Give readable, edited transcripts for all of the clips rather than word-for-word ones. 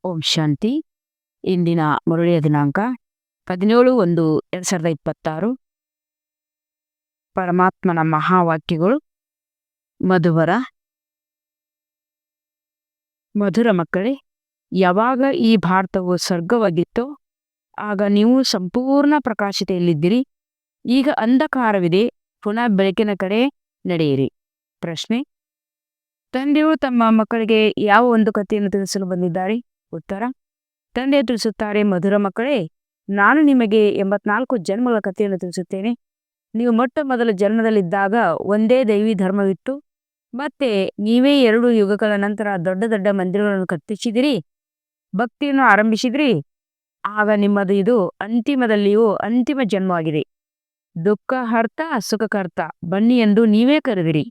ಓಂ ಶಾಂತಿ. ಇಂದಿನ ಮುರಳಿಯ ದಿನಾಂಕ 17/1/2026. ಪರಮಾತ್ಮನ ಮಹಾವಾಕ್ಯಗಳು. ಮಧುರ ಮಕ್ಕಳೇ, ಯಾವಾಗ ಈ ಭಾರತವು ಸ್ವರ್ಗವಾಗಿತ್ತೋ ಆಗ ನೀವು ಸಂಪೂರ್ಣ ಪ್ರಕಾಶತೆಯಲ್ಲಿದ್ದಿರಿ. ಈಗ ಅಂಧಕಾರವಿದೆ, ಪುನಃ ಬೆಳಕಿನ ಕಡೆ ನಡೆಯಿರಿ. ಪ್ರಶ್ನೆ: ತಂದೆಯು ತಮ್ಮ ಮಕ್ಕಳಿಗೆ ಯಾವ ಒಂದು ಕಥೆಯನ್ನು ತಿಳಿಸಲು ಬಂದಿದ್ದಾರೆ? ಉತ್ತರ: ತಂದೆ ತಿಳಿಸುತ್ತಾರೆ, ಮಧುರ ಮಕ್ಕಳೇ, ನಾನು ನಿಮಗೆ 84 ಜನ್ಮಗಳ ಕಥೆಯನ್ನು ತಿಳಿಸುತ್ತೇನೆ. ನೀವು ಮೊಟ್ಟ ಮೊದಲ ಜನ್ಮದಲ್ಲಿದ್ದಾಗ ಒಂದೇ ದೈವಿ ಧರ್ಮವಿತ್ತು. ಮತ್ತೆ ನೀವೇ 2 ಯುಗಗಳ ನಂತರ ದೊಡ್ಡ ದೊಡ್ಡ ಮಂದಿರಗಳನ್ನು ಕಟ್ಟಿಸಿದಿರಿ, ಭಕ್ತಿಯನ್ನು ಆರಂಭಿಸಿದ್ರಿ. ಆಗ ನಿಮ್ಮದು ಇದು ಅಂತಿಮದಲ್ಲಿಯೂ ಅಂತಿಮ ಜನ್ಮವಾಗಿದೆ. ದುಃಖಹರ್ತ ಸುಖಕರ್ತ ಬನ್ನಿ ಎಂದು ನೀವೇ ಕರೆದಿರಿ.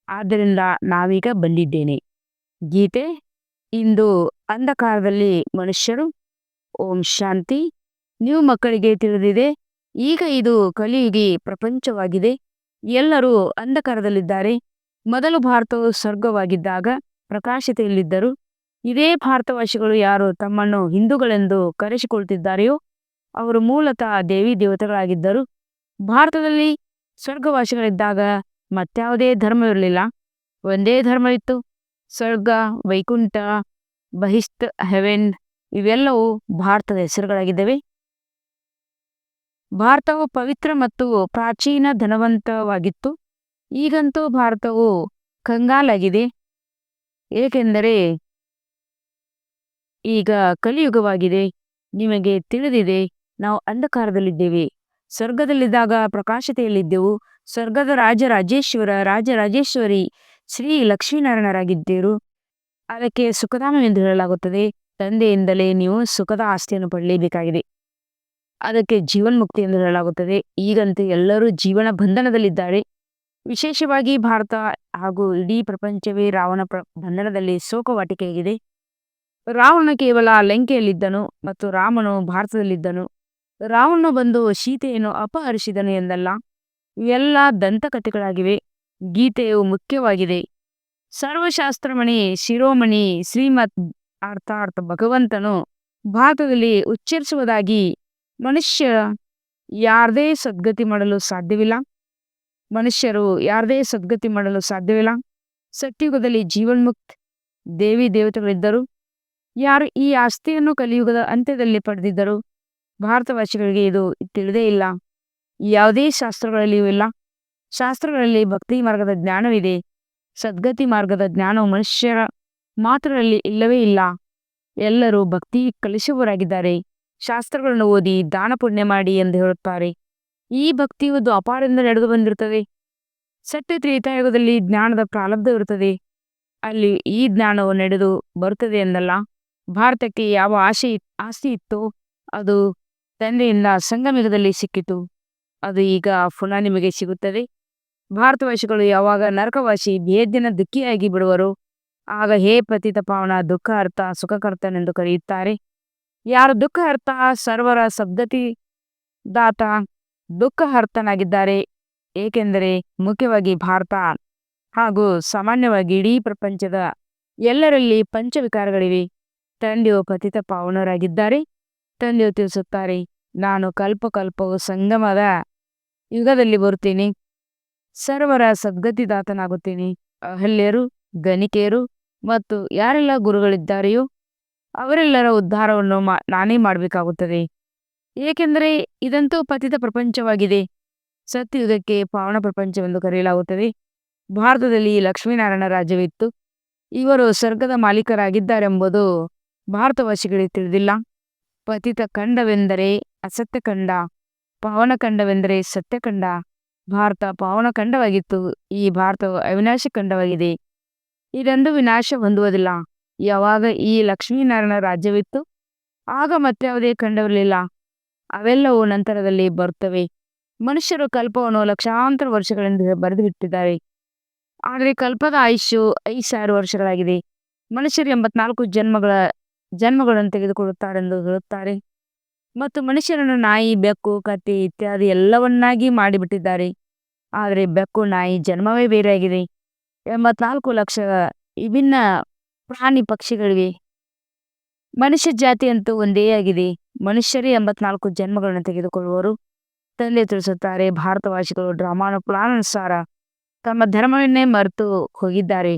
ಆದ್ದರಿಂದ ನಾವೀಗ ಬಂದಿದ್ದೇನೆ. ಗೀತೆ. ಇಂದು ಅಂಧಕಾರದಲ್ಲಿ ಮನುಷ್ಯರು. ಓಂ ಶಾಂತಿ. ನೀವು ಮಕ್ಕಳಿಗೆ ತಿಳಿದಿದೆ, ಈಗ ಇದು ಕಲಿಯುಗಿ ಪ್ರಪಂಚವಾಗಿದೆ. ಎಲ್ಲರೂ ಅಂಧಕಾರದಲ್ಲಿದ್ದಾರೆ. ಮೊದಲು ಭಾರತವು ಸ್ವರ್ಗವಾಗಿದ್ದಾಗ ಪ್ರಕಾಶತೆಯಲ್ಲಿದ್ದರು. ಇದೇ ಭಾರತವಾಸಿಗಳು ಯಾರು ತಮ್ಮನ್ನು ಹಿಂದೂಗಳೆಂದು ಕರೆಸಿಕೊಳ್ತಿದ್ದಾರೆಯೋ ಅವರು ಮೂಲತಃ ದೇವಿ ದೇವತೆಗಳಾಗಿದ್ದರು. ಭಾರತದಲ್ಲಿ ಸ್ವರ್ಗವಾಸಿಗಳಿದ್ದಾಗ ಮತ್ಯಾವುದೇ ಧರ್ಮವಿರಲಿಲ್ಲ, ಒಂದೇ ಧರ್ಮವಿತ್ತು. ಸ್ವರ್ಗ, ವೈಕುಂಠ, ಬಹಿಷ್ಠ, ಹೆವೆನ್ ಇವೆಲ್ಲವೂ ಭಾರತದ ಹೆಸರುಗಳಾಗಿದ್ದಾವೆ. ಭಾರತವು ಪವಿತ್ರ ಮತ್ತು ಪ್ರಾಚೀನ ಧನವಂತವಾಗಿತ್ತು. ಈಗಂತೂ ಭಾರತವು ಕಂಗಾಲಾಗಿದೆ, ಏಕೆಂದರೆ ಈಗ ಕಲಿಯುಗವಾಗಿದೆ. ನಿಮಗೆ ತಿಳಿದಿದೆ, ನಾವು ಅಂಧಕಾರದಲ್ಲಿದ್ದೇವೆ. ಸ್ವರ್ಗದಲ್ಲಿದ್ದಾಗ ಪ್ರಕಾಶತೆಯಲ್ಲಿದ್ದೆವು. ಸ್ವರ್ಗದ ರಾಜರಾಜೇಶ್ವರಿ ಶ್ರೀ ಲಕ್ಷ್ಮೀನಾರಾಯಣರಾಗಿದ್ದರು. ಅದಕ್ಕೆ ಸುಖಧಾಮವೆಂದು ಹೇಳಲಾಗುತ್ತದೆ. ತಂದೆಯಿಂದಲೇ ನೀವು ಸುಖದ ಆಸ್ತಿಯನ್ನು ಪಡೆಯಲೇಬೇಕಾಗಿದೆ. ಅದಕ್ಕೆ ಜೀವನ್ಮುಕ್ತಿ ಎಂದು ಹೇಳಲಾಗುತ್ತದೆ. ಈಗಂತೂ ಎಲ್ಲರೂ ಜೀವನ ಬಂಧನದಲ್ಲಿದ್ದಾರೆ. ವಿಶೇಷವಾಗಿ ಭಾರತ ಹಾಗೂ ಇಡೀ ಪ್ರಪಂಚವೇ ರಾವಣ ಬಂಧನದಲ್ಲಿ ಶೋಕವಾಟಿಕೆಯಾಗಿದೆ. ರಾವಣ ಕೇವಲ ಲಂಕೆಯಲ್ಲಿದ್ದನು ಮತ್ತು ರಾಮನು ಭಾರತದಲ್ಲಿದ್ದನು. ರಾವಣನು ಬಂದು ಸೀತೆಯನ್ನು ಅಪಹರಿಸಿದನು ಎಂದಲ್ಲ. ಇವೆಲ್ಲ ದಂತಕಥೆಗಳಾಗಿವೆ. ಗೀತೆಯು ಮುಖ್ಯವಾಗಿದೆ. ಸರ್ವಶಾಸ್ತ್ರಮಣಿ ಶಿರೋಮಣಿ ಶ್ರೀಮತ್ ಅರ್ಥಾತ್ ಭಗವಂತನು ಭಾರತದಲ್ಲಿ ಉಚ್ಚರಿಸುವುದಾಗಿ ಮನುಷ್ಯರು ಯಾರದೇ ಸದ್ಗತಿ ಮಾಡಲು ಸಾಧ್ಯವಿಲ್ಲ. ಸತ್ಯುಗದಲ್ಲಿ ಜೀವನ್ಮುಕ್ತ ದೇವಿ ದೇವತೆಗಳಿದ್ದರು. ಯಾರು ಈ ಆಸ್ತಿಯನ್ನು ಕಲಿಯುಗದ ಅಂತ್ಯದಲ್ಲಿ ಪಡೆದಿದ್ದರು. ಭಾರತವಾಸಿಗಳಿಗೆ ಇದು ತಿಳಿದೇ ಇಲ್ಲ. ಯಾವುದೇ ಶಾಸ್ತ್ರಗಳಲ್ಲಿಯೂ ಇಲ್ಲ. ಶಾಸ್ತ್ರಗಳಲ್ಲಿ ಭಕ್ತಿ ಮಾರ್ಗದ ಜ್ಞಾನವಿದೆ. ಸದ್ಗತಿ ಮಾರ್ಗದ ಜ್ಞಾನವು ಮನುಷ್ಯರ ಮಾತ್ರದಲ್ಲಿ ಇಲ್ಲವೇ ಇಲ್ಲ. ಎಲ್ಲರೂ ಭಕ್ತಿ ಕಲಿಸುವವರಾಗಿದ್ದಾರೆ. ಶಾಸ್ತ್ರಗಳನ್ನು ಓದಿ ದಾನ ಪುಣ್ಯ ಮಾಡಿ ಎಂದು ಹೇಳುತ್ತಾರೆ. ಈ ಭಕ್ತಿಯು ದ್ವಾಪಾರದಿಂದ ನಡೆದು ಬಂದಿರುತ್ತದೆ. ಸತ್ಯ ತ್ರೇತಾಯುಗದಲ್ಲಿ ಜ್ಞಾನದ ಪ್ರಾರಬ್ಧವಿರುತ್ತದೆ. ಅಲ್ಲಿ ಈ ಜ್ಞಾನವು ನಡೆದು ಬರುತ್ತದೆ ಎಂದಲ್ಲ. ಭಾರತಕ್ಕೆ ಯಾವ ಆಸ್ತಿ ಇತ್ತೋ ಅದು ತಂದೆಯಿಂದ ಸಂಗಮಯುಗದಲ್ಲಿ ಸಿಕ್ಕಿತು. ಅದು ಈಗ ಪುನಃ ನಿಮಗೆ ಸಿಗುತ್ತದೆ. ಭಾರತವಾಸಿಗಳು ಯಾವಾಗ ನರಕವಾಸಿ ಭೇದ್ಯನ ದುಃಖಿಯಾಗಿ ಬಿಡುವರು, ಆಗ ಹೇ ಪತಿತ ಪಾವನ ದುಃಖಹರ್ತ ಸುಖಕರ್ತನೆಂದು ಕರೆಯುತ್ತಾರೆ. ಯಾರು ದುಃಖಹರ್ತ ಸರ್ವರ ಸದ್ಗತಿದಾತ ದುಃಖಹರ್ತನಾಗಿದ್ದಾರೆ. ಏಕೆಂದರೆ ಮುಖ್ಯವಾಗಿ ಭಾರತ ಹಾಗೂ ಸಾಮಾನ್ಯವಾಗಿ ಇಡೀ ಪ್ರಪಂಚದ ಎಲ್ಲರಲ್ಲಿ ಪಂಚವಿಕಾರಗಳಿವೆ. ತಂದೆಯು ಪತಿತ ಪಾವನರಾಗಿದ್ದಾರೆ. ತಂದೆಯು ತಿಳಿಸುತ್ತಾರೆ, ನಾನು ಕಲ್ಪಕಲ್ಪವು ಸಂಗಮದ ಯುಗದಲ್ಲಿ ಬರುತ್ತೇನೆ. ಸರ್ವರ ಸದ್ಗತಿದಾತನಾಗುತ್ತೇನೆ. ಅಹಲ್ಯರು, ಗಣಿಕೆಯರು ಮತ್ತು ಯಾರೆಲ್ಲ ಗುರುಗಳಿದ್ದಾರೆಯೋ ಅವರೆಲ್ಲರ ಉದ್ಧಾರವನ್ನು ನಾನೇ ಮಾಡಬೇಕಾಗುತ್ತದೆ. ಏಕೆಂದರೆ ಇದಂತೂ ಪತಿತ ಪ್ರಪಂಚವಾಗಿದೆ. ಸತ್ಯಯುಗಕ್ಕೆ ಪಾವನ ಪ್ರಪಂಚವೆಂದು ಕರೆಯಲಾಗುತ್ತದೆ. ಭಾರತದಲ್ಲಿ ಲಕ್ಷ್ಮೀನಾರಾಯಣ ರಾಜ್ಯವಿತ್ತು. ಇವರು ಸ್ವರ್ಗದ ಮಾಲೀಕರಾಗಿದ್ದಾರೆಂಬುದು ಭಾರತವಾಸಿಗಳಿಗೆ ತಿಳಿದಿಲ್ಲ. ಪತಿತ ಖಂಡವೆಂದರೆ ಅಸತ್ಯಖಂಡ, ಪಾವನ ಖಂಡವೆಂದರೆ ಸತ್ಯಖಂಡ. ಭಾರತ ಪಾವನ ಖಂಡವಾಗಿತ್ತು. ಈ ಭಾರತವು ಅವಿನಾಶಿ ಖಂಡವಾಗಿದೆ. ಇದೆಂದೂ ವಿನಾಶ ಹೊಂದುವುದಿಲ್ಲ. ಯಾವಾಗ ಈ ಲಕ್ಷ್ಮೀನಾರಾಯಣ ರಾಜ್ಯವಿತ್ತು ಆಗ ಮತ್ಯಾವುದೇ ಖಂಡವಿರಲಿಲ್ಲ. ಅವೆಲ್ಲವೂ ನಂತರದಲ್ಲಿ ಬರುತ್ತವೆ. ಮನುಷ್ಯರು ಕಲ್ಪವನ್ನು ಲಕ್ಷಾಂತರ ವರ್ಷಗಳೆಂದು ಬರೆದು ಬಿಟ್ಟಿದ್ದಾರೆ. ಆದರೆ ಕಲ್ಪದ ಆಯುಷ್ಯು 5,000 ವರ್ಷಗಳಾಗಿದೆ. ಮನುಷ್ಯರು 84 ಜನ್ಮಗಳನ್ನು ತೆಗೆದುಕೊಳ್ಳುತ್ತಾರೆಂದು ಹೇಳುತ್ತಾರೆ. ಮತ್ತು ಮನುಷ್ಯರನ್ನು ನಾಯಿ, ಬೆಕ್ಕು, ಕತ್ತೆ ಇತ್ಯಾದಿ ಎಲ್ಲವನ್ನಾಗಿ ಮಾಡಿಬಿಟ್ಟಿದ್ದಾರೆ. ಆದರೆ ಬೆಕ್ಕು, ನಾಯಿ ಜನ್ಮವೇ ಬೇರೆಯಾಗಿದೆ. 84 ಲಕ್ಷ ವಿಭಿನ್ನ ಪ್ರಾಣಿ ಪಕ್ಷಿಗಳಿವೆ. ಮನುಷ್ಯ ಜಾತಿ ಅಂತೂ ಒಂದೇ ಆಗಿದೆ. ಮನುಷ್ಯರೇ 84 ಜನ್ಮಗಳನ್ನು ತೆಗೆದುಕೊಳ್ಳುವರು. ತಂದೆ ತಿಳಿಸುತ್ತಾರೆ, ಭಾರತವಾಸಿಗಳು ಡ್ರಾಮಾನುಸಾರ ತಮ್ಮ ಧರ್ಮವನ್ನೇ ಮರೆತು ಹೋಗಿದ್ದಾರೆ.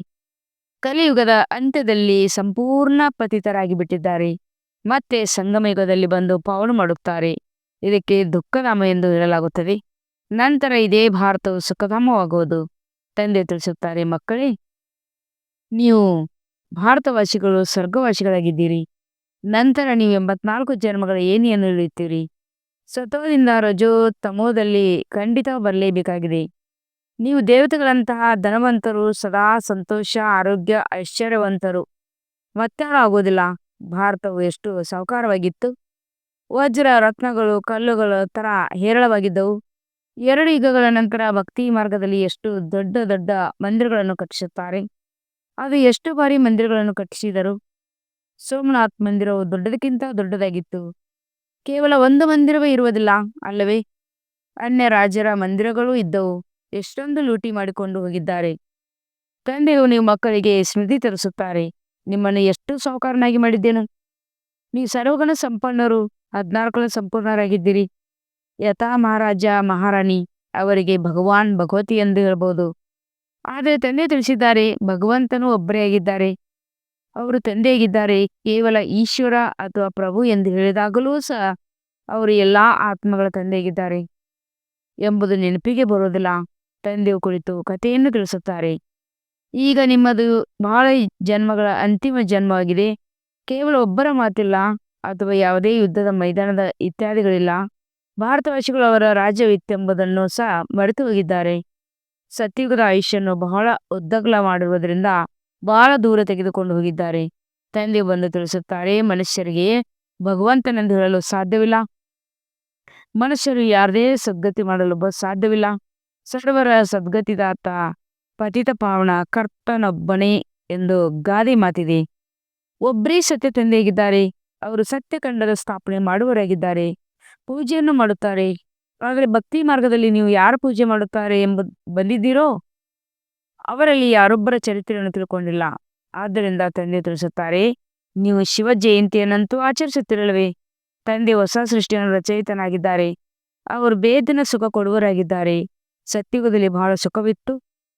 ಕಲಿಯುಗದ ಅಂತ್ಯದಲ್ಲಿ ಸಂಪೂರ್ಣ ಪತಿತರಾಗಿ ಬಿಟ್ಟಿದ್ದಾರೆ. ಮತ್ತೆ ಸಂಗಮ ಯುಗದಲ್ಲಿ ಬಂದು ಪಾವನ ಮಾಡುತ್ತಾರೆ. ಇದಕ್ಕೆ ದುಃಖಧಾಮ ಎಂದು ಹೇಳಲಾಗುತ್ತದೆ. ನಂತರ ಇದೇ ಭಾರತವು ಸುಖಧಾಮವಾಗುವುದು. ತಂದೆ ತಿಳಿಸುತ್ತಾರೆ, ಮಕ್ಕಳೇ, ನೀವು ಭಾರತವಾಸಿಗಳು ಸ್ವರ್ಗವಾಸಿಗಳಾಗಿದ್ದೀರಿ. ನಂತರ ನೀವು 84 ಜನ್ಮಗಳ ಏಣಿಯನ್ನು ಇಳಿಯುತ್ತೀರಿ. ಸತ್ವದಿಂದ ರಜೋ ತಮೋದಲ್ಲಿ ಖಂಡಿತ ಬರಲೇಬೇಕಾಗಿದೆ. ನೀವು ದೇವತೆಗಳಂತಹ ಧನವಂತರು, ಸದಾ ಸಂತೋಷ, ಆರೋಗ್ಯ, ಐಶ್ವರ್ಯವಂತರು ಮತ್ತಾರು ಆಗುವುದಿಲ್ಲ. ಭಾರತವು ಎಷ್ಟು ಸಾಹುಕಾರವಾಗಿತ್ತು. ವಜ್ರ ರತ್ನಗಳು ಕಲ್ಲುಗಳ ತರ ಹೇರಳವಾಗಿದ್ದವು. 2 ಯುಗಗಳ ನಂತರ ಭಕ್ತಿ ಮಾರ್ಗದಲ್ಲಿ ಎಷ್ಟು ದೊಡ್ಡ ದೊಡ್ಡ ಮಂದಿರಗಳನ್ನು ಕಟ್ಟಿಸುತ್ತಾರೆ. ಅದು ಎಷ್ಟು ಬಾರಿ ಮಂದಿರಗಳನ್ನು ಕಟ್ಟಿಸಿದರು. ಸೋಮನಾಥ್ ಮಂದಿರವು ದೊಡ್ಡದಕ್ಕಿಂತ ದೊಡ್ಡದಾಗಿತ್ತು. ಕೇವಲ ಒಂದು ಮಂದಿರವೇ ಇರುವುದಿಲ್ಲ ಅಲ್ಲವೇ? ಅನ್ಯ ರಾಜರ ಮಂದಿರಗಳೂ ಇದ್ದವು. ಎಷ್ಟೊಂದು ಲೂಟಿ ಮಾಡಿಕೊಂಡು ಹೋಗಿದ್ದಾರೆ. ತಂದೆಯು ನೀವು ಮಕ್ಕಳಿಗೆ ಸ್ಮೃತಿ ತರಿಸುತ್ತಾರೆ. ನಿಮ್ಮನ್ನು ಎಷ್ಟು ಸಾಹುಕಾರನಾಗಿ ಮಾಡಿದ್ದೇನು. ನೀವು ಸರ್ವಗುಣ ಸಂಪನ್ನರು, 14 ಸಂಪೂರ್ಣರಾಗಿದ್ದೀರಿ. ಯಥಾ ಮಹಾರಾಜ ಮಹಾರಾಣಿ ಅವರಿಗೆ ಭಗವಾನ್ ಭಗವತಿ ಎಂದು ಹೇಳಬಹುದು. ಆದರೆ ತಂದೆ ತಿಳಿಸಿದ್ದಾರೆ, ಭಗವಂತನು ಒಬ್ಬರೇ ಆಗಿದ್ದಾರೆ. ಅವರು ತಂದೆಯಾಗಿದ್ದಾರೆ. ಕೇವಲ ಈಶ್ವರ ಅಥವಾ ಪ್ರಭು ಎಂದು ಹೇಳಿದಾಗಲೂ ಸಹ ಅವರು ಎಲ್ಲಾ ಆತ್ಮಗಳ ತಂದೆಯಾಗಿದ್ದಾರೆ ಎಂಬುದು ನೆನಪಿಗೆ ಬರುವುದಿಲ್ಲ. ತಂದೆಯು ಕುಳಿತು ಕಥೆಯನ್ನು ತಿಳಿಸುತ್ತಾರೆ. ಈಗ ನಿಮ್ಮದು ಬಹಳ ಜನ್ಮಗಳ ಅಂತಿಮ ಜನ್ಮವಾಗಿದೆ. ಕೇವಲ ಒಬ್ಬರ ಮಾತಿಲ್ಲ ಅಥವಾ ಯಾವುದೇ ಯುದ್ಧದ ಮೈದಾನದ ಇತ್ಯಾದಿಗಳಿಲ್ಲ. ಭಾರತವಾಸಿಗಳು ಅವರ ರಾಜ್ಯವಿತ್ತೆಂಬುದನ್ನು ಸಹ ಮರೆತು ಹೋಗಿದ್ದಾರೆ. ಸತ್ಯುಗದ ಆಯುಷ್ಯನ್ನು ಬಹಳ ಉದ್ದಗಲ ಮಾಡಿರುವುದರಿಂದ ಬಹಳ ದೂರ ತೆಗೆದುಕೊಂಡು ಹೋಗಿದ್ದಾರೆ. ತಂದೆ ಬಂದು ತಿಳಿಸುತ್ತಾರೆ, ಮನುಷ್ಯರಿಗೆ ಭಗವಂತನೆಂದು ಹೇಳಲು ಸಾಧ್ಯವಿಲ್ಲ. ಮನುಷ್ಯರು ಯಾರದೇ ಸದ್ಗತಿ ಮಾಡಲು ಸಾಧ್ಯವಿಲ್ಲ. ಸರ್ವರ ಸದ್ಗತಿದಾತ ಪತಿತ ಪಾವನ ಕರ್ತನೊಬ್ಬನೇ ಎಂದು ಗಾದೆ ಮಾತಿದೆ. ಒಬ್ಬರೇ ಸತ್ಯ ತಂದೆಯಾಗಿದ್ದಾರೆ. ಅವರು ಸತ್ಯಖಂಡದ ಸ್ಥಾಪನೆ ಮಾಡುವವರಾಗಿದ್ದಾರೆ. ಪೂಜೆಯನ್ನು ಮಾಡುತ್ತಾರೆ. ಆದರೆ ಭಕ್ತಿ ಮಾರ್ಗದಲ್ಲಿ ನೀವು ಯಾರು ಪೂಜೆ ಮಾಡುತ್ತಾರೆ ಬಂದಿದ್ದೀರೋ ಅವರಲ್ಲಿ ಯಾರೊಬ್ಬರ ಚರಿತ್ರೆಯನ್ನು ತಿಳ್ಕೊಂಡಿಲ್ಲ. ಆದ್ದರಿಂದ ತಂದೆ ತಿಳಿಸುತ್ತಾರೆ, ನೀವು ಶಿವ ಜಯಂತಿಯನ್ನಂತೂ ಆಚರಿಸುತ್ತಿರಲ್ವೇ? ತಂದೆ ಹೊಸ ಸೃಷ್ಟಿಯನ್ನು ರಚಯಿತನಾಗಿದ್ದಾರೆ. ಅವರು ಬೇದಿನ ಸುಖ ಕೊಡುವರಾಗಿದ್ದಾರೆ. ಸತ್ಯುಗದಲ್ಲಿ ಬಹಳ ಸುಖವಿತ್ತು.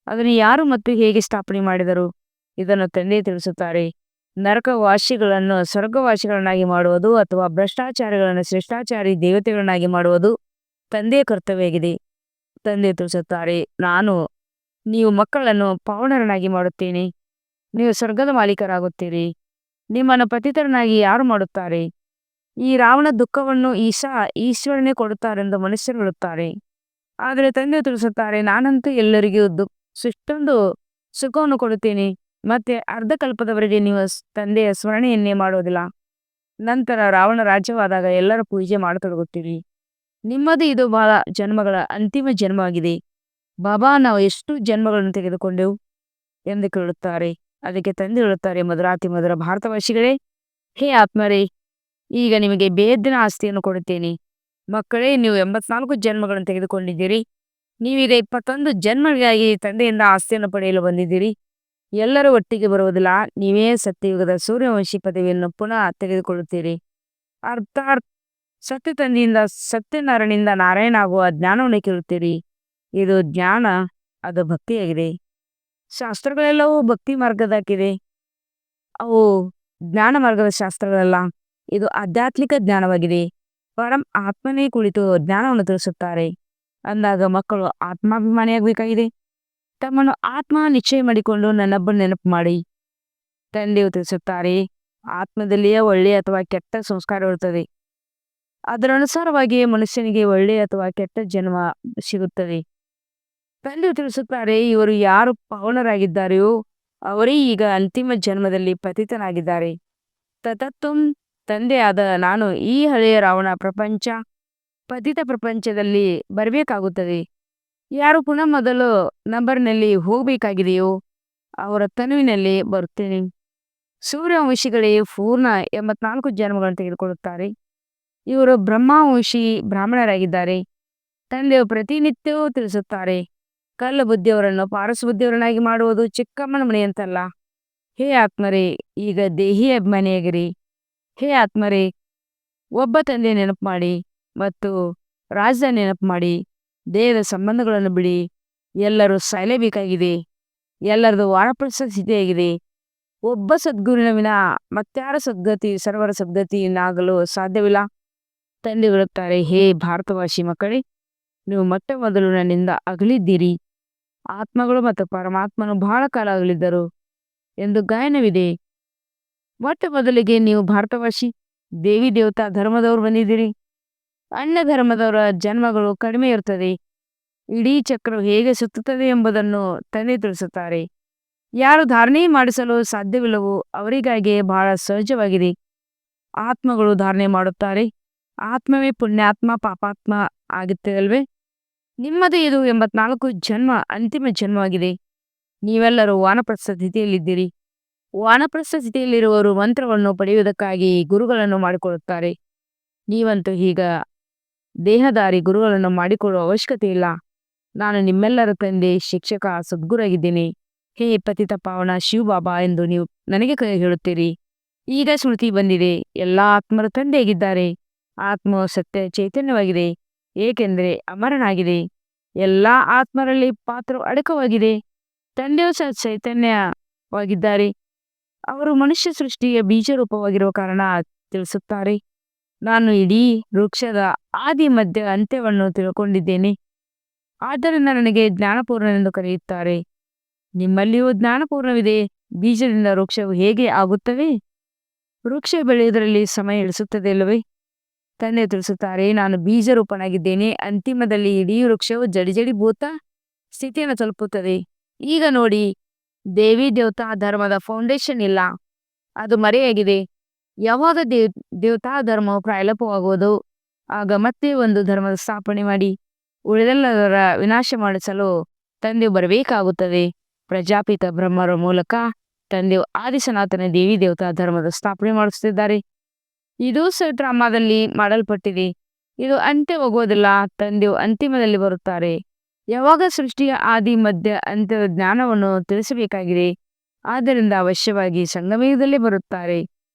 ಅದನ್ನು ಯಾರು ಮತ್ತು ಹೇಗೆ ಸ್ಥಾಪನೆ ಮಾಡಿದರು? ಇದನ್ನು ತಂದೆ ತಿಳಿಸುತ್ತಾರೆ. ನರಕವಾಸಿಗಳನ್ನು ಸ್ವರ್ಗವಾಸಿಗಳನ್ನಾಗಿ ಮಾಡುವುದು ಅಥವಾ ಭ್ರಷ್ಟಾಚಾರಿಗಳನ್ನು ಶ್ರೇಷ್ಠಾಚಾರಿ ದೇವತೆಗಳನ್ನಾಗಿ ಮಾಡುವುದು ತಂದೆಯ ಕರ್ತವ್ಯವಾಗಿದೆ. ತಂದೆ ತಿಳಿಸುತ್ತಾರೆ, ನೀವು ಮಕ್ಕಳನ್ನು ಪಾವನರನ್ನಾಗಿ ಮಾಡುತ್ತೇನೆ. ನೀವು ಸ್ವರ್ಗದ ಮಾಲೀಕರಾಗುತ್ತೀರಿ. ನಿಮ್ಮನ್ನು ಪತಿತರನಾಗಿ ಯಾರು ಮಾಡುತ್ತಾರೆ? ಈ ರಾವಣ ದುಃಖವನ್ನು ಈಶ್ವರನೇ ಕೊಡುತ್ತಾರೆಂದು ಮನುಷ್ಯರು ಹೇಳುತ್ತಾರೆ. ಆದರೆ ತಂದೆ ತಿಳಿಸುತ್ತಾರೆ, ನಾನಂತೂ ಎಲ್ಲರಿಗೂ ಇಷ್ಟೊಂದು ಸುಖವನ್ನು ಕೊಡುತ್ತೇನೆ. ಮತ್ತೆ ಅರ್ಧಕಲ್ಪದವರೆಗೆ ನೀವು ತಂದೆಯ ಸ್ಮರಣೆಯನ್ನೇ ಮಾಡುವುದಿಲ್ಲ. ನಂತರ ರಾವಣ ರಾಜ್ಯವಾದಾಗ ಎಲ್ಲರ ಪೂಜೆ ಮಾಡತೊಡಗುತ್ತೀರಿ. ನಿಮ್ಮದು ಇದು ಬಹಳ ಜನ್ಮಗಳ ಅಂತಿಮ ಜನ್ಮವಾಗಿದೆ. ಬಾಬಾ, ನಾವು ಎಷ್ಟು ಜನ್ಮಗಳನ್ನು ತೆಗೆದುಕೊಂಡೆವು ಎಂದು ಕೇಳುತ್ತಾರೆ. ಅದಕ್ಕೆ ತಂದೆ ಹೇಳುತ್ತಾರೆ, ಮಧುರಾತಿ ಮಧುರ ಭಾರತವಾಸಿಗಳೇ, ಹೇ ಆತ್ಮರೇ, ಈಗ ನಿಮಗೆ ಬೇದಿನ ಆಸ್ತಿಯನ್ನು ಕೊಡುತ್ತೇನೆ. ಮಕ್ಕಳೇ, ನೀವು 84 ಜನ್ಮಗಳನ್ನು ತೆಗೆದುಕೊಂಡಿದ್ದೀರಿ. ನೀವೀಗ 21 ಜನ್ಮಗಳಿಗಾಗಿ ತಂದೆಯಿಂದ ಆಸ್ತಿಯನ್ನು ಪಡೆಯಲು ಬಂದಿದ್ದೀರಿ. ಎಲ್ಲರೂ ಒಟ್ಟಿಗೆ ಬರುವುದಿಲ್ಲ. ನೀವೇ ಸತ್ಯಯುಗದ ಸೂರ್ಯವಂಶಿ ಪದವಿಯನ್ನು ಪುನಃ ತೆಗೆದುಕೊಳ್ಳುತ್ತೀರಿ. ಅರ್ಥಾತ್ ಸತ್ಯತಂದೆಯಿಂದ ಸತ್ಯನಾರಾಯಣನಿಂದ ನಾರಾಯಣ ಆಗುವ ಜ್ಞಾನವನ್ನು ಕೇಳುತ್ತೀರಿ. ಇದು ಜ್ಞಾನ, ಅದು ಭಕ್ತಿಯಾಗಿದೆ. ಶಾಸ್ತ್ರಗಳೆಲ್ಲವೂ ಭಕ್ತಿ ಮಾರ್ಗದಾಗಿದೆ. ಅವು ಜ್ಞಾನ ಮಾರ್ಗದ ಶಾಸ್ತ್ರಗಳಲ್ಲ. ಇದು ಆಧ್ಯಾತ್ಮಿಕ ಜ್ಞಾನವಾಗಿದೆ. ಪರಂ ಆತ್ಮನೇ ಕುಳಿತು ಜ್ಞಾನವನ್ನು ತಿಳಿಸುತ್ತಾರೆ. ಅಂದಾಗ ಮಕ್ಕಳು ಆತ್ಮಾಭಿಮಾನಿಯಾಗಬೇಕಾಗಿದೆ. ತಮ್ಮನ್ನು ಆತ್ಮ ನಿಶ್ಚಯ ಮಾಡಿಕೊಂಡು ನನ್ನೊಬ್ಬನ ನೆನಪು ಮಾಡಿ. ತಂದೆಯು ತಿಳಿಸುತ್ತಾರೆ, ಆತ್ಮದಲ್ಲಿಯೇ ಒಳ್ಳೆಯ ಅಥವಾ ಕೆಟ್ಟ ಸಂಸ್ಕಾರ ಇರುತ್ತದೆ. ಅದರ ಅನುಸಾರವಾಗಿಯೇ ಮನುಷ್ಯನಿಗೆ ಒಳ್ಳೆಯ ಅಥವಾ ಕೆಟ್ಟ ಜನ್ಮ ಸಿಗುತ್ತದೆ. ತಂದೆಯು ತಿಳಿಸುತ್ತಾರೆ, ಇವರು ಯಾರು ಪಾವನರಾಗಿದ್ದಾರೆಯೋ ಅವರೇ ಈಗ ಅಂತಿಮ ಜನ್ಮದಲ್ಲಿ ಪತಿತನಾಗಿದ್ದಾರೆ. ತತತ್ವಂ ತಂದೆಯಾದ ನಾನು ಈ ಹಳೆಯ ರಾವಣ ಪ್ರಪಂಚ ಪತಿತ ಪ್ರಪಂಚದಲ್ಲಿ ಬರಬೇಕಾಗುತ್ತದೆ. ಯಾರು ಪುನಃ ಮೊದಲು ನಂಬರ್ನಲ್ಲಿ ಹೋಗಬೇಕಾಗಿದೆಯೋ ಅವರ ತನುವಿನಲ್ಲಿ ಬರುತ್ತೇನೆ. ಸೂರ್ಯವಂಶಿಗಳೇ ಪೂರ್ಣ 84 ಜನ್ಮಗಳನ್ನು ತೆಗೆದುಕೊಳ್ಳುತ್ತಾರೆ. ಇವರು ಬ್ರಹ್ಮವಂಶಿ ಬ್ರಾಹ್ಮಣರಾಗಿದ್ದಾರೆ. ತಂದೆಯು ಪ್ರತಿನಿತ್ಯವೂ ತಿಳಿಸುತ್ತಾರೆ, ಕಲ್ಲು ಬುದ್ಧಿಯವರನ್ನು ಪಾರಸ ಬುದ್ಧಿಯವರನ್ನಾಗಿ ಮಾಡುವುದು ಚಿಕ್ಕಮ್ಮನ ಮನೆಯಂತಲ್ಲ. ಹೇ ಆತ್ಮರೇ, ಈಗ ದೇಹಿ ಅಭಿಮಾನಿಯಾಗಿರಿ. ಹೇ ಆತ್ಮರೇ, ಒಬ್ಬ ತಂದೆ ನೆನಪು ಮಾಡಿ ಮತ್ತು ರಾಜಧಾನಿ ನೆನಪು ಮಾಡಿ ದೇಹದ ಸಂಬಂಧಗಳನ್ನು ಬಿಡಿ. ಎಲ್ಲರೂ ಸಾಯಲೇಬೇಕಾಗಿದೆ. ಎಲ್ಲರದು ವಾನಪ್ರಸ್ಥ ಸ್ಥಿತಿಯಾಗಿದೆ. ಒಬ್ಬ ಸದ್ಗುರುವಿನ ವಿನ ಮತ್ಯಾರ ಸದ್ಗತಿ ಸರ್ವರ ಸದ್ಗತಿಯನ್ನಾಗಲು ಸಾಧ್ಯವಿಲ್ಲ. ತಂದೆ ಹೇಳುತ್ತಾರೆ, ಹೇ ಭಾರತವಾಸಿ ಮಕ್ಕಳೇ, ನೀವು ಮೊಟ್ಟ ಮೊದಲು ನನ್ನಿಂದ ಅಗಲಿದ್ದೀರಿ. ಆತ್ಮಗಳು ಮತ್ತು ಪರಮಾತ್ಮನು ಬಹಳ ಕಾಲ ಅಗಲಿದ್ದರು ಎಂದು ಗಾಯನವಿದೆ. ಮೊಟ್ಟ ಮೊದಲಿಗೆ ನೀವು ಭಾರತವಾಸಿ ದೇವಿ ದೇವತಾ ಧರ್ಮದವರು ಬಂದಿದ್ದೀರಿ. ಅನ್ಯ ಧರ್ಮದವರ ಜನ್ಮಗಳು ಕಡಿಮೆ ಇರುತ್ತದೆ. ಇಡೀ ಚಕ್ರವು ಹೇಗೆ ಸುತ್ತುತ್ತದೆ ಎಂಬುದನ್ನು ತಂದೆ ತಿಳಿಸುತ್ತಾರೆ. ಯಾರು ಧಾರಣೆ ಮಾಡಿಸಲು ಸಾಧ್ಯವಿಲ್ಲವೋ ಅವರಿಗಾಗಿಯೇ ಬಹಳ ಸಹಜವಾಗಿದೆ. ಆತ್ಮಗಳು ಧಾರಣೆ ಮಾಡುತ್ತಾರೆ. ಆತ್ಮವೇ ಪುಣ್ಯಾತ್ಮ ಪಾಪಾತ್ಮ ಆಗುತ್ತದಲ್ವೇ? ನಿಮ್ಮದು ಇದು 84 ಜನ್ಮ ಅಂತಿಮ ಜನ್ಮವಾಗಿದೆ. ನೀವೆಲ್ಲರೂ ವಾನಪ್ರಸ್ಥ ಸ್ಥಿತಿಯಲ್ಲಿದ್ದೀರಿ. ವಾನಪ್ರಸ್ಥ ಸ್ಥಿತಿಯಲ್ಲಿರುವವರು ಮಂತ್ರವನ್ನು ಪಡೆಯುವುದಕ್ಕಾಗಿ ಗುರುಗಳನ್ನು ಮಾಡಿಕೊಳ್ಳುತ್ತಾರೆ. ನೀವಂತೂ ಈಗ ದೇಹದಾರಿ ಗುರುಗಳನ್ನು ಮಾಡಿಕೊಳ್ಳುವ ಅವಶ್ಯಕತೆ ಇಲ್ಲ. ನಾನು ನಿಮ್ಮೆಲ್ಲರ ತಂದೆ, ಶಿಕ್ಷಕ, ಸದ್ಗುರಾಗಿದ್ದೇನೆ. ಹೇ ಪತಿತ ಪಾವನ ಶಿವಬಾಬಾ ಎಂದು ನೀವು ನನಗೆ ಹೇಳುತ್ತೀರಿ. ಈಗ ಸ್ಮೃತಿ ಬಂದಿದೆ. ಎಲ್ಲ ಆತ್ಮರ ತಂದೆಯಾಗಿದ್ದಾರೆ. ಆತ್ಮವು ಸತ್ಯ ಚೈತನ್ಯವಾಗಿದೆ, ಏಕೆಂದರೆ ಅಮರನಾಗಿದೆ. ಎಲ್ಲ ಆತ್ಮರಲ್ಲಿ ಪಾತ್ರವು ಅಡಕವಾಗಿದೆ. ತಂದೆಯು ಸಹ ಚೈತನ್ಯವಾಗಿದ್ದಾರೆ. ಅವರು ಮನುಷ್ಯ ಸೃಷ್ಟಿಯ ಬೀಜರೂಪವಾಗಿರುವ ಕಾರಣ ತಿಳಿಸುತ್ತಾರೆ, ನಾನು ಇಡೀ ವೃಕ್ಷದ ಆದಿ ಮಧ್ಯ ಅಂತ್ಯವನ್ನು ತಿಳ್ಕೊಂಡಿದ್ದೇನೆ. ಆದ್ದರಿಂದ ನನಗೆ ಜ್ಞಾನಪೂರ್ಣನೆಂದು ಕರೆಯುತ್ತಾರೆ. ನಿಮ್ಮಲ್ಲಿಯೂ ಜ್ಞಾನಪೂರ್ಣವಿದೆ. ಬೀಜದಿಂದ ವೃಕ್ಷವು ಹೇಗೆ ಆಗುತ್ತವೆ? ವೃಕ್ಷ ಬೆಳೆಯುವುದರಲ್ಲಿ ಸಮಯ ಇಳಿಸುತ್ತದೆ ಅಲ್ಲವೇ? ತಂದೆ ತಿಳಿಸುತ್ತಾರೆ, ನಾನು ಬೀಜರೂಪನಾಗಿದ್ದೇನೆ. ಅಂತಿಮದಲ್ಲಿ ಇಡೀ ವೃಕ್ಷವು ಜಡಿಜಡಿಭೂತ ಸ್ಥಿತಿಯನ್ನು ತಲುಪುತ್ತದೆ. ಈಗ ನೋಡಿ, ದೇವಿ ದೇವತಾ ಧರ್ಮದ ಫೌಂಡೇಶನ್ ಇಲ್ಲ, ಅದು ಮರೆಯಾಗಿದೆ. ಯಾವಾಗ ದೇವತಾ ಧರ್ಮವು ಪ್ರಾಯಲಪವಾಗುವುದು, ಆಗ ಮತ್ತೆ ಒಂದು ಧರ್ಮದ ಸ್ಥಾಪನೆ ಮಾಡಿ ಉಳಿದೆಲ್ಲದರ ವಿನಾಶ ಮಾಡಿಸಲು ತಂದೆಯು ಬರಬೇಕಾಗುತ್ತದೆ. ಪ್ರಜಾಪಿತ ಬ್ರಹ್ಮರ ಮೂಲಕ ತಂದೆಯು ಆದಿ ಸನಾತನ ದೇವಿ ದೇವತಾ ಧರ್ಮದ ಸ್ಥಾಪನೆ ಮಾಡಿಸುತ್ತಿದ್ದಾರೆ. ಇದು ಡ್ರಾಮಾದಲ್ಲಿ ಮಾಡಲ್ಪಟ್ಟಿದೆ. ಇದು ಅಂತ್ಯವಾಗುವುದಿಲ್ಲ. ತಂದೆಯು ಅಂತಿಮದಲ್ಲಿ ಬರುತ್ತಾರೆ. ಯಾವಾಗ ಸೃಷ್ಟಿಯ ಆದಿ ಮಧ್ಯ ಅಂತ್ಯದ ಜ್ಞಾನವನ್ನು ತಿಳಿಸಬೇಕಾಗಿದೆ. ಆದ್ದರಿಂದ ಅವಶ್ಯವಾಗಿ ಸಂಗಮಯುಗದಲ್ಲೇ ಬರುತ್ತಾರೆ.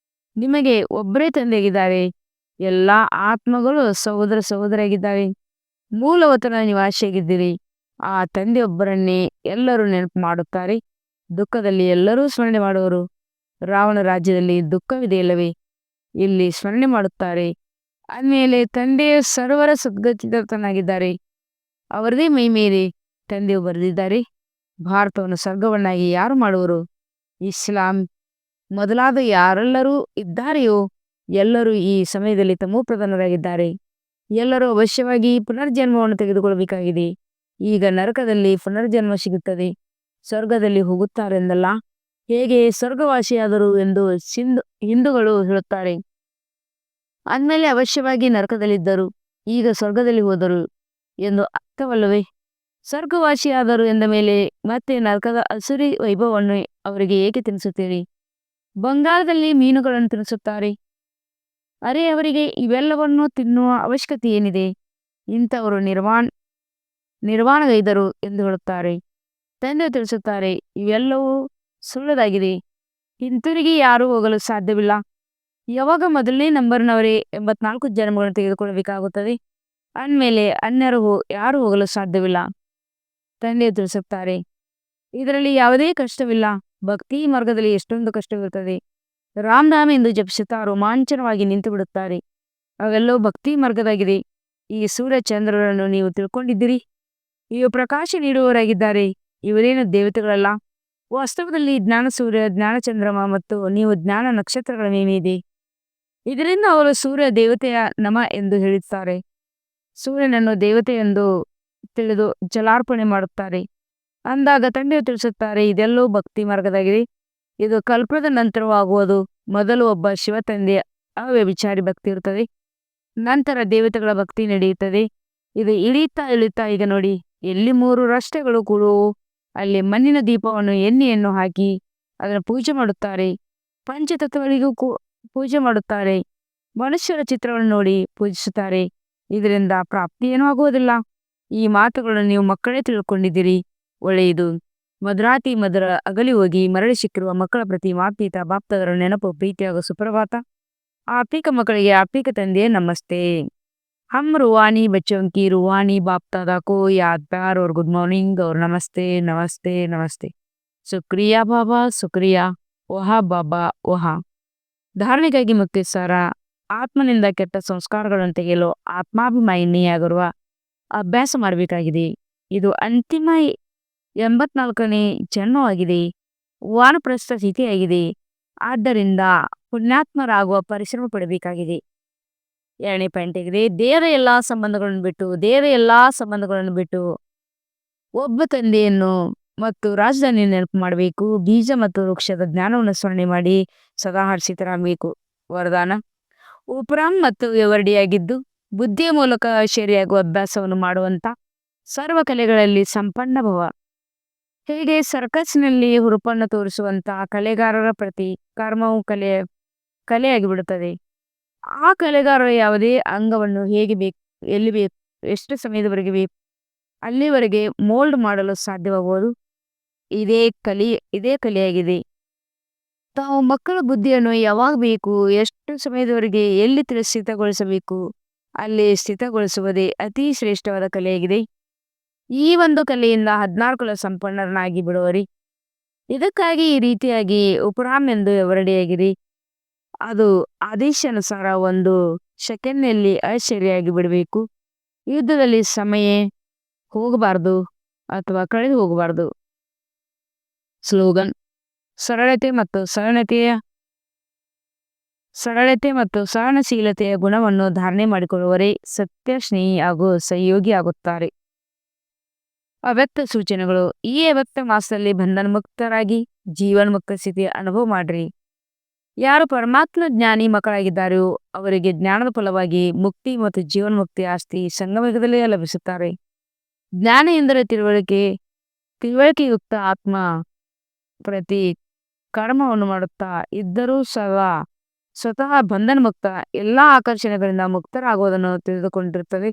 ನಿಮಗೆ ಒಬ್ಬರೇ ತಂದೆಯಾಗಿದ್ದಾರೆ. ಎಲ್ಲ ಆತ್ಮಗಳು ಸಹೋದರ ಸಹೋದರಿಯಾಗಿದ್ದಾರೆ. ಮೂಲವತನ ನಿವಾಸಿಯಾಗಿದ್ದೀರಿ. ಆ ತಂದೆಯೊಬ್ಬರನ್ನೇ ಎಲ್ಲರೂ ನೆನಪು ಮಾಡುತ್ತಾರೆ. ದುಃಖದಲ್ಲಿ ಎಲ್ಲರೂ ಸ್ಮರಣೆ ಮಾಡುವರು. ರಾವಣ ರಾಜ್ಯದಲ್ಲಿ ದುಃಖವಿದೆಯಲ್ಲವೇ? ಇಲ್ಲಿ ಸ್ಮರಣೆ ಮಾಡುತ್ತಾರೆ. ಆಮೇಲೆ ತಂದೆಯ ಸರ್ವರ ಸದ್ಗತಿದತ್ತನಾಗಿದ್ದಾರೆ. ಅವರದೇ ಮಹಿಮೆಯಿದೆ. ತಂದೆಯು ಬರೆದಿದ್ದಾರೆ, ಭಾರತವನ್ನು ಸ್ವರ್ಗವನ್ನಾಗಿ ಯಾರು ಮಾಡುವರು? ಇಸ್ಲಾಂ ಮೊದಲಾದ ಯಾರೆಲ್ಲರೂ ಇದ್ದಾರೆಯೋ ಎಲ್ಲರೂ ಈ ಸಮಯದಲ್ಲಿ ತಮೋಪ್ರಧಾನರಾಗಿದ್ದಾರೆ. ಎಲ್ಲರೂ ಅವಶ್ಯವಾಗಿ ಪುನರ್ಜನ್ಮವನ್ನು ತೆಗೆದುಕೊಳ್ಳಬೇಕಾಗಿದೆ. ಈಗ ನರಕದಲ್ಲಿ ಪುನರ್ಜನ್ಮ ಸಿಗುತ್ತದೆ, ಸ್ವರ್ಗದಲ್ಲಿ ಹೋಗುತ್ತಾರೆಂದಲ್ಲ. ಹೇಗೆ ಸ್ವರ್ಗವಾಸಿಯಾದರು ಎಂದು ಹಿಂದೂಗಳು ಹೇಳುತ್ತಾರೆ. ಅಂದಮೇಲೆ ಅವಶ್ಯವಾಗಿ ನರಕದಲ್ಲಿದ್ದರು, ಈಗ ಸ್ವರ್ಗದಲ್ಲಿ ಹೋದರು ಎಂದು ಅರ್ಥವಲ್ಲವೇ? ಸ್ವರ್ಗವಾಸಿಯಾದರು ಎಂದ ಮೇಲೆ ಮತ್ತೆ ನರಕದ ಅಸುರಿ ವೈಭವವನ್ನು ಅವರಿಗೆ ಏಕೆ ತಿನ್ನಿಸುತ್ತೀರಿ? ಬಂಗಾಳದಲ್ಲಿ ಮೀನುಗಳನ್ನು ತಿನ್ನಿಸುತ್ತಾರೆ. ಅರೆ, ಅವರಿಗೆ ಇವೆಲ್ಲವನ್ನು ತಿನ್ನುವ ಅವಶ್ಯಕತೆ ಏನಿದೆ? ಇಂಥವರು ನಿರ್ವಾಣಗೈದರು ಎಂದು ಹೇಳುತ್ತಾರೆ. ತಂದೆ ತಿಳಿಸುತ್ತಾರೆ, ಇವೆಲ್ಲವೂ ಸುಳ್ಳದಾಗಿದೆ. ಹಿಂತಿರುಗಿ ಯಾರೂ ಹೋಗಲು ಸಾಧ್ಯವಿಲ್ಲ. ಯಾವಾಗ ಮೊದಲನೇ ನಂಬರ್ನವರೇ 84 ಜನ್ಮಗಳನ್ನು ತೆಗೆದುಕೊಳ್ಳಬೇಕಾಗುತ್ತದೆ, ಅಂದಮೇಲೆ ಅನ್ಯರು ಯಾರು ಹೋಗಲು ಸಾಧ್ಯವಿಲ್ಲ. ತಂದೆಯು ತಿಳಿಸುತ್ತಾರೆ, ಇದರಲ್ಲಿ ಯಾವುದೇ ಕಷ್ಟವಿಲ್ಲ. ಭಕ್ತಿ ಮಾರ್ಗದಲ್ಲಿ ಎಷ್ಟೊಂದು ಕಷ್ಟವಿರುತ್ತದೆ. ರಾಮನಾಮ ಎಂದು ಜಪಿಸುತ್ತಾ ರೋಮಾಂಚನವಾಗಿ ನಿಂತು ಬಿಡುತ್ತಾರೆ. ಅವೆಲ್ಲವೂ ಭಕ್ತಿ ಮಾರ್ಗದಾಗಿದೆ. ಈ ಸೂರ್ಯ ಚಂದ್ರರನ್ನು ನೀವು ತಿಳ್ಕೊಂಡಿದ್ದೀರಿ. ಇವು ಪ್ರಕಾಶ ನೀಡುವವರಾಗಿದ್ದಾರೆ. ಇವರೇನು ದೇವತೆಗಳಲ್ಲ. ವಾಸ್ತವದಲ್ಲಿ ಜ್ಞಾನ ಸೂರ್ಯ, ಜ್ಞಾನ ಚಂದ್ರಮ ಮತ್ತು ನೀವು ಜ್ಞಾನ ನಕ್ಷತ್ರಗಳ ಮೇಲಿದೆ. ಇದರಿಂದ ಅವರು ಸೂರ್ಯ ದೇವತೆಯ ನಮ ಎಂದು ಹೇಳುತ್ತಾರೆ. ಸೂರ್ಯನನ್ನು ದೇವತೆ ಎಂದು ತಿಳಿದು ಜಲಾರ್ಪಣೆ ಮಾಡುತ್ತಾರೆ. ಅಂದಾಗ ತಂದೆಯು ತಿಳಿಸುತ್ತಾರೆ, ಇದೆಲ್ಲವೂ ಭಕ್ತಿ ಮಾರ್ಗದಾಗಿದೆ. ಇದು ಕಲ್ಪದ ನಂತರವೂ ಆಗುವುದು. ಮೊದಲು ಒಬ್ಬ ಶಿವ ತಂದೆಯ ಅವ್ಯಭಿಚಾರಿ ಭಕ್ತಿ ಇರುತ್ತದೆ, ನಂತರ ದೇವತೆಗಳ ಭಕ್ತಿ ನಡೆಯುತ್ತದೆ. ಇದು ಇಳಿತಾ ಈಗ ನೋಡಿ, ಎಲ್ಲಿ 3 ರಾಷ್ಟ್ರಗಳು ಕೂಡುವು ಅಲ್ಲಿ ಮಣ್ಣಿನ ದೀಪವನ್ನು ಎಣ್ಣೆಯನ್ನು ಹಾಕಿ ಅದನ್ನು ಪೂಜೆ ಮಾಡುತ್ತಾರೆ. ಪಂಚತತ್ವಗಳಿಗೂ ಪೂಜೆ ಮಾಡುತ್ತಾರೆ. ಮನುಷ್ಯರ ಚಿತ್ರವನ್ನು ನೋಡಿ ಪೂಜಿಸುತ್ತಾರೆ. ಇದರಿಂದ ಪ್ರಾಪ್ತಿ ಏನೂ ಆಗುವುದಿಲ್ಲ. ಈ ಮಾತುಗಳನ್ನು ನೀವು ಮಕ್ಕಳೇ ತಿಳ್ಕೊಂಡಿದ್ದೀರಿ. ಒಳ್ಳೆಯದು. ಮಧುರಾತಿ ಮಧುರ ಅಗಲಿ ಹೋಗಿ ಮರಳಿ ಸಿಕ್ಕಿರುವ ಮಕ್ಕಳ ಪ್ರತಿ ಮಾತ್ಪೀತ ಬಾಪ್ತದರ ನೆನಪು, ಪ್ರೀತಿ ಹಾಗೂ ಸುಪ್ರಭಾತ. ಆತ್ಮಿಕ ಮಕ್ಕಳಿಗೆ ಆತ್ಮಿಕ ತಂದೆಯೇ ನಮಸ್ತೆ. हम रूहानी बच्चों की रूहानी बाप दादा को याद प्यार और गुड मॉर्निंग और नमस्ते नमस्ते नमस्ते. शुक्रिया बाबा शुक्रिया. ವಹ ಬಾಬಾ ವಹ. ಧಾರಣೆಗಾಗಿ ಮುಕ್ತಿ ಸಾರ. ಆತ್ಮನಿಂದ ಕೆಟ್ಟ ಸಂಸ್ಕಾರಗಳನ್ನು ತೆಗೆಯಲು ಆತ್ಮಾಭಿಮಾನಿಯಾಗಿರುವ ಅಭ್ಯಾಸ ಮಾಡಬೇಕಾಗಿದೆ. ಇದು ಅಂತಿಮ 84ನೇ ಜನ್ಮವಾಗಿದೆ. ವಾನಪ್ರಸ್ಥ ಸ್ಥಿತಿಯಾಗಿದೆ. ಆದ್ದರಿಂದ ಪುಣ್ಯಾತ್ಮರಾಗುವ ಪರಿಶ್ರಮ ಪಡಬೇಕಾಗಿದೆ. 2ನೇ ಪಾಯಿಂಟ್ ಆಗಿದೆ. ದೇಹದ ಎಲ್ಲಾ ಸಂಬಂಧಗಳನ್ನು ಬಿಟ್ಟು ಒಬ್ಬ ತಂದೆಯನ್ನು ಮತ್ತು ರಾಜಧಾನಿಯನ್ನು ನೆನಪು ಮಾಡಬೇಕು. ಬೀಜ ಮತ್ತು ವೃಕ್ಷದ ಜ್ಞಾನವನ್ನು ಸ್ಮರಣೆ ಮಾಡಿ ಸದಾ ಹರ್ಷಿತರಾಗಬೇಕು. ವರದಾನ: ಉಪರಾಮ್ ಮತ್ತು ವ್ಯವರ್ಡಿಯಾಗಿದ್ದು ಬುದ್ಧಿಯ ಮೂಲಕ ಐಶ್ವರ್ಯಾಗುವ ಅಭ್ಯಾಸವನ್ನು ಮಾಡುವಂತ ಸರ್ವ ಕಲೆಗಳಲ್ಲಿ ಸಂಪನ್ನ ಭವ. ಹೇಗೆ ಸರ್ಕಸ್ನಲ್ಲಿ ಹುರುಪನ್ನು ತೋರಿಸುವಂತ ಕಲೆಗಾರರ ಪ್ರತಿ ಕರ್ಮವು ಕಲೆಯಾಗಿ ಬಿಡುತ್ತದೆ. ಆ ಕಲೆಗಾರರ ಯಾವುದೇ ಅಂಗವನ್ನು ಹೇಗೆ ಬೇಕು, ಎಲ್ಲಿ ಬೇಕು, ಎಷ್ಟು ಸಮಯದವರೆಗೆ ಬೇಕು, ಅಲ್ಲಿವರೆಗೆ ಮೋಲ್ಡ್ ಮಾಡಲು ಸಾಧ್ಯವಾಗುವುದು ಇದೇ ಕಲೆಯಾಗಿದೆ. ತಾವು ಮಕ್ಕಳ ಬುದ್ಧಿಯನ್ನು ಯಾವಾಗ ಬೇಕು, ಎಷ್ಟು ಸಮಯದವರೆಗೆ ಎಲ್ಲಿ ಸ್ಥಿತಗೊಳಿಸಬೇಕು, ಅಲ್ಲಿ ಸ್ಥಿತಗೊಳಿಸುವುದೇ ಅತಿ ಶ್ರೇಷ್ಠವಾದ ಕಲೆಯಾಗಿದೆ. ಈ ಒಂದು ಕಲೆಯಿಂದ 14 ಕುಲ ಸಂಪನ್ನರನ್ನಾಗಿ ಬಿಡುವರಿ. ಇದಕ್ಕಾಗಿ ಈ ರೀತಿಯಾಗಿ ಉಪರಾಮ್ ಎಂದು ಹೊರಡಿಯಾಗಿರಿ. ಅದು ಆದೇಶಾನುಸಾರ 1 ಸೆಕೆಂಡ್ನಲ್ಲಿ ಐಶ್ವರ್ಯಾಗಿ ಬಿಡಬೇಕು. ಯುದ್ಧದಲ್ಲಿ ಸಮಯ ಹೋಗಬಾರದು ಅಥವಾ ಕಳೆದು ಹೋಗಬಾರದು. ಸ್ಲೋಗನ್: ಸರಳತೆ ಮತ್ತು ಸಹನಶೀಲತೆಯ ಗುಣವನ್ನು ಧಾರಣೆ ಮಾಡಿಕೊಳ್ಳುವರೆ ಸತ್ಯ ಸ್ನೇಹಿ ಹಾಗೂ ಸಹಯೋಗಿ ಆಗುತ್ತಾರೆ. ಅವ್ಯಕ್ತ ಸೂಚನೆಗಳು: ಈ ಅವ್ಯಕ್ತ ಮಾಸದಲ್ಲಿ ಬಂಧನ ಮುಕ್ತರಾಗಿ ಜೀವನ್ಮುಕ್ತ ಸ್ಥಿತಿಯ ಅನುಭವ ಮಾಡ್ರಿ. ಯಾರು ಪರಮಾತ್ಮ ಜ್ಞಾನಿ ಮಕ್ಕಳಾಗಿದ್ದಾರೋ ಅವರಿಗೆ ಜ್ಞಾನದ ಫಲವಾಗಿ ಮುಕ್ತಿ ಮತ್ತು ಜೀವನ್ಮುಕ್ತಿ ಆಸ್ತಿ ಸಂಗಮಯುಗದಲ್ಲೇ ಲಭಿಸುತ್ತಾರೆ. ಜ್ಞಾನ ಎಂದರೆ ತಿಳುವಳಿಕೆಯುಕ್ತ ಆತ್ಮ ಪ್ರತಿ ಕರ್ಮವನ್ನು ಮಾಡುತ್ತಾ ಇದ್ದರೂ ಸ್ವತಃ ಬಂಧನ ಮುಕ್ತ ಎಲ್ಲಾ ಆಕರ್ಷಣೆಗಳಿಂದ ಮುಕ್ತರಾಗುವುದನ್ನು ತಿಳಿದುಕೊಂಡಿರುತ್ತದೆ.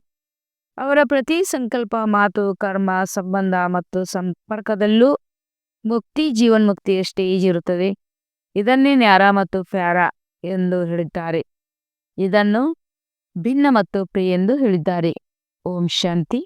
ಅವರ ಪ್ರತಿ ಸಂಕಲ್ಪ, ಮಾತು, ಕರ್ಮ, ಸಂಬಂಧ ಮತ್ತು ಸಂಪರ್ಕದಲ್ಲೂ ಮುಕ್ತಿ ಜೀವನ್ಮುಕ್ತಿಯ ಸ್ಟೇಜ್ ಇರುತ್ತದೆ. ಇದನ್ನೇ ನ್ಯಾರ ಮತ್ತು ಪ್ಯಾರ ಎಂದು ಹೇಳಿದ್ದಾರೆ. ಇದನ್ನು ಭಿನ್ನ ಮತ್ತು ಪ್ರಿಯ ಎಂದು ಹೇಳಿದ್ದಾರೆ. ಓಂ ಶಾಂತಿ.